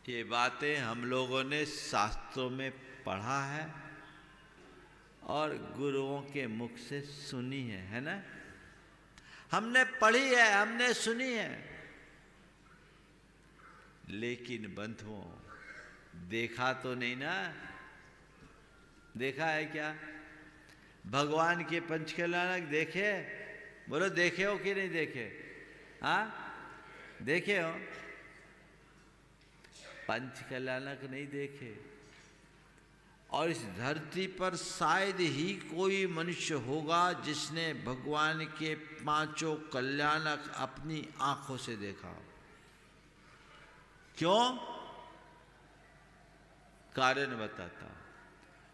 ये बातें हम लोगों ने शास्त्रों में पढ़ा है और गुरुओं के मुख से सुनी है ना? हमने पढ़ी है, हमने सुनी है, लेकिन बंधुओं देखा तो नहीं ना। देखा है क्या? भगवान के पंचकल्याणक देखे? बोलो देखे हो कि नहीं देखे? हाँ देखे हो? पंचकल्याणक नहीं देखे। और इस धरती पर शायद ही कोई मनुष्य होगा जिसने भगवान के पांचों कल्याणक अपनी आंखों से देखा। क्यों? कारण बताता हूं।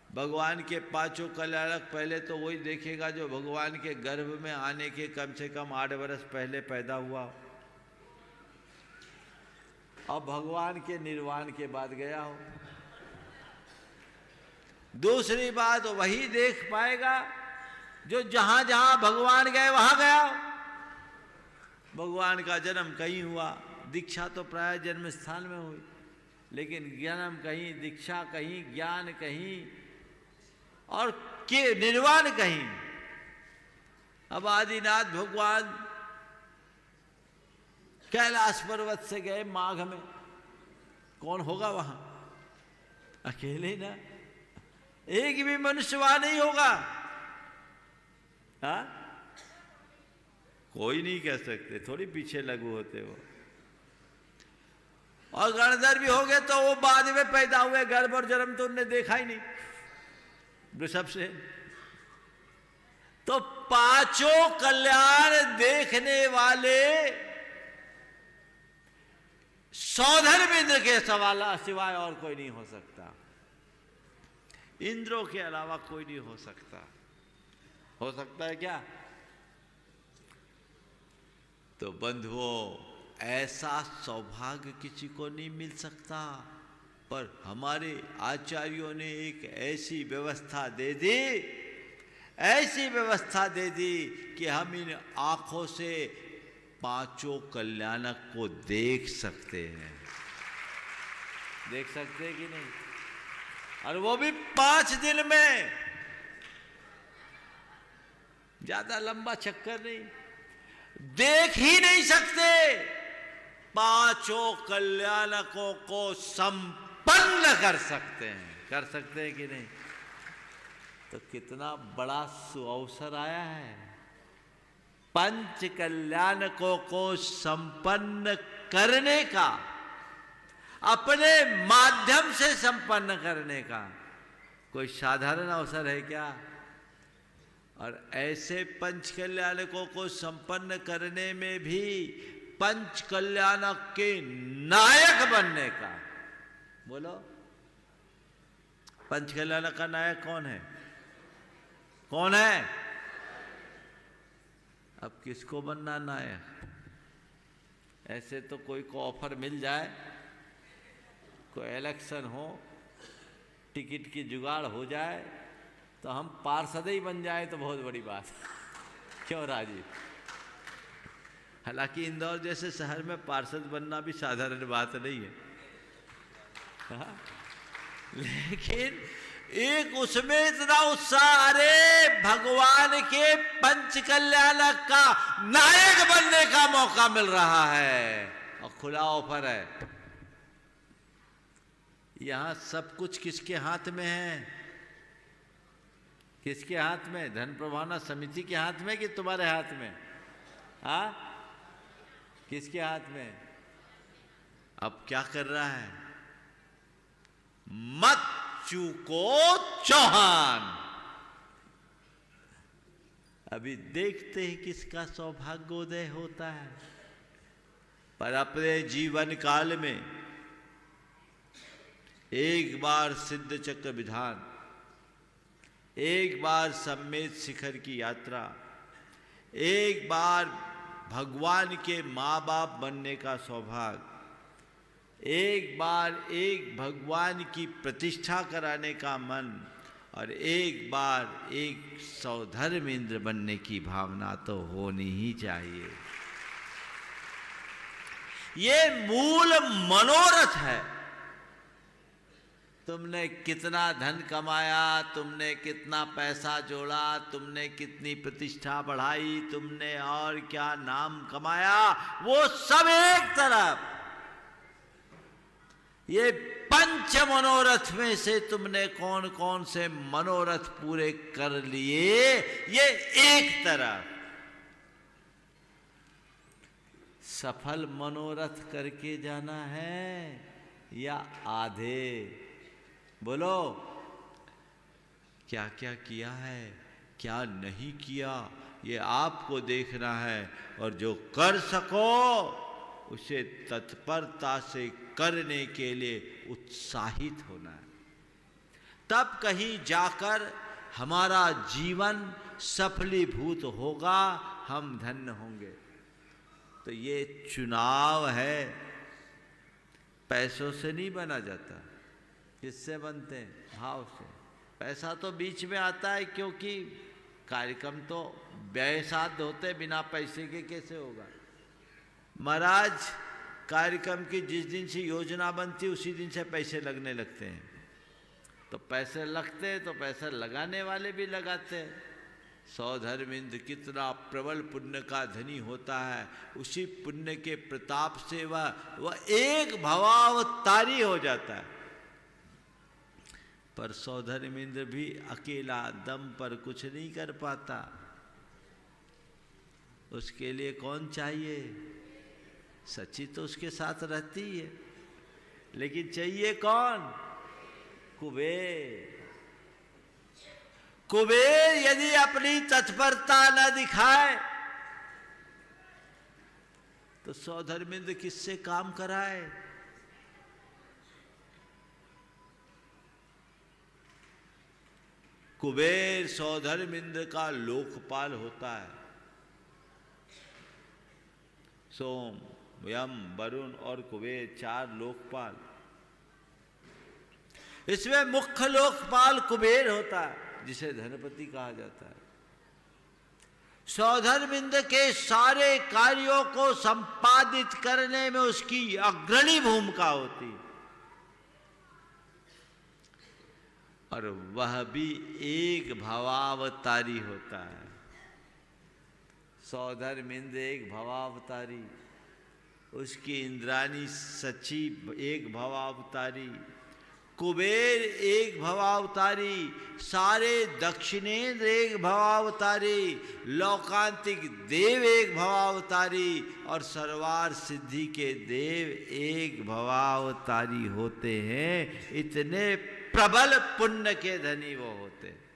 भगवान के पांचों कल्याणक पहले तो वही देखेगा जो भगवान के गर्भ में आने के कम से कम 8 वर्ष पहले पैदा हुआ और भगवान के निर्वाण के बाद गया हो। दूसरी बात वही देख पाएगा जो जहां जहां भगवान गए वहां गया हो। भगवान का जन्म कहीं हुआ, दीक्षा तो प्राय जन्म स्थान में हुई, लेकिन जन्म कहीं, दीक्षा कहीं, ज्ञान कहीं और के निर्वाण कहीं। अब आदिनाथ भगवान कैलाश पर्वत से गए माघ में, कौन होगा वहां? अकेले ही ना, एक भी मनुष्य वहां नहीं होगा। हाँ कोई नहीं कह सकते, थोड़ी पीछे लघु होते वो। और गणधर भी हो गए तो वो बाद में पैदा हुए, गर्भ और जन्म तो उनने देखा ही नहीं वृषभ से। तो पांचों कल्याण देखने वाले सौधर्म इंद्र के सिवाय और कोई नहीं हो सकता। इंद्रों के अलावा कोई नहीं हो सकता। हो सकता है क्या? तो बंधुओं ऐसा सौभाग्य किसी को नहीं मिल सकता, पर हमारे आचार्यों ने एक ऐसी व्यवस्था दे दी, ऐसी व्यवस्था दे दी कि हम इन आंखों से पांचों कल्याणक को देख सकते हैं। देख सकते हैं कि नहीं? और वो भी 5 दिन में। ज्यादा लंबा चक्कर नहीं, देख ही नहीं सकते। पांचों कल्याणकों को संपन्न कर सकते हैं। कर सकते हैं कि नहीं? तो कितना बड़ा सुअवसर आया है पंच कल्याणकों को संपन्न करने का, अपने माध्यम से संपन्न करने का। कोई साधारण अवसर है क्या? और ऐसे पंच कल्याणकों को संपन्न करने में भी पंच कल्याणक के नायक बनने का। बोलो पंच कल्याणक का नायक कौन है? कौन है? अब किसको बनना नायक? ऐसे तो कोई को ऑफर मिल जाए, कोई इलेक्शन हो, टिकट की जुगाड़ हो जाए तो हम पार्षद ही बन जाए तो बहुत बड़ी बात। क्यों राजीव? हालांकि इंदौर जैसे शहर में पार्षद बनना भी साधारण बात नहीं है, हाँ? लेकिन एक उसमें इतना उत्साह, अरे भगवान के पंच कल्याणक का नायक बनने का मौका मिल रहा है और खुला ऑफर है। यहां सब कुछ किसके हाथ में है? किसके हाथ में? धन प्रभावना समिति के हाथ में कि तुम्हारे हाथ में? हाँ किसके हाथ में? अब क्या कर रहा है? मत चूको चौहान। अभी देखते हैं किसका सौभाग्योदय होता है। पर अपने जीवन काल में एक बार सिद्ध चक्र विधान, एक बार सम्मेद शिखर की यात्रा, एक बार भगवान के माँ बाप बनने का सौभाग्य, एक बार एक भगवान की प्रतिष्ठा कराने का मन और एक बार एक सौधर्मेंद्र बनने की भावना तो होनी ही चाहिए। ये मूल मनोरथ है। तुमने कितना धन कमाया, तुमने कितना पैसा जोड़ा, तुमने कितनी प्रतिष्ठा बढ़ाई, तुमने और क्या नाम कमाया, वो सब एक तरफ। ये पंच मनोरथ में से तुमने कौन कौन से मनोरथ पूरे कर लिए, ये एक तरफ। सफल मनोरथ करके जाना है या आधे? बोलो, क्या क्या किया है, क्या नहीं किया, ये आपको देखना है। और जो कर सको उसे तत्परता से करने के लिए उत्साहित होना है। तब कहीं जाकर हमारा जीवन सफलीभूत होगा, हम धन्य होंगे। तो ये चुनाव है, पैसों से नहीं बना जाता। किससे बनते हैं? भाव से। पैसा तो बीच में आता है, क्योंकि कार्यक्रम तो व्यय साध्य होते, बिना पैसे के कैसे होगा। महाराज, कार्यक्रम की जिस दिन से योजना बनती उसी दिन से पैसे लगने लगते हैं। तो पैसे लगते हैं तो पैसा लगाने वाले भी लगाते हैं। सौधर्मिंद कितना प्रबल पुण्य का धनी होता है, उसी पुण्य के प्रताप से वह एक भवावतारी हो जाता है। पर सौधर्मिंद्र भी अकेला दम पर कुछ नहीं कर पाता। उसके लिए कौन चाहिए? सच्ची तो उसके साथ रहती है, लेकिन चाहिए कौन? कुबेर। कुबेर यदि अपनी तत्परता न दिखाए तो सौधर्मिंद्र किससे काम कराए? कुबेर सौधर्मिंद्र का लोकपाल होता है। सोम, यम, वरुण और कुबेर, 4 लोकपाल। इसमें मुख्य लोकपाल कुबेर होता है, जिसे धनपति कहा जाता है। सौधर्मिंद्र के सारे कार्यों को संपादित करने में उसकी अग्रणी भूमिका होती है। और वह भी एक भवावतारी होता है। सौधर्मिंद्र एक भवावतारी, उसकी इंद्राणी सची एक भवावतारी, कुबेर एक भवावतारी, सारे दक्षिणेंद्र एक भवावतारी, लौकांतिक देव एक भवावतारी और सर्वार सिद्धि के देव एक भवावतारी होते हैं। इतने प्रबल पुण्य के धनी वो होते हैं।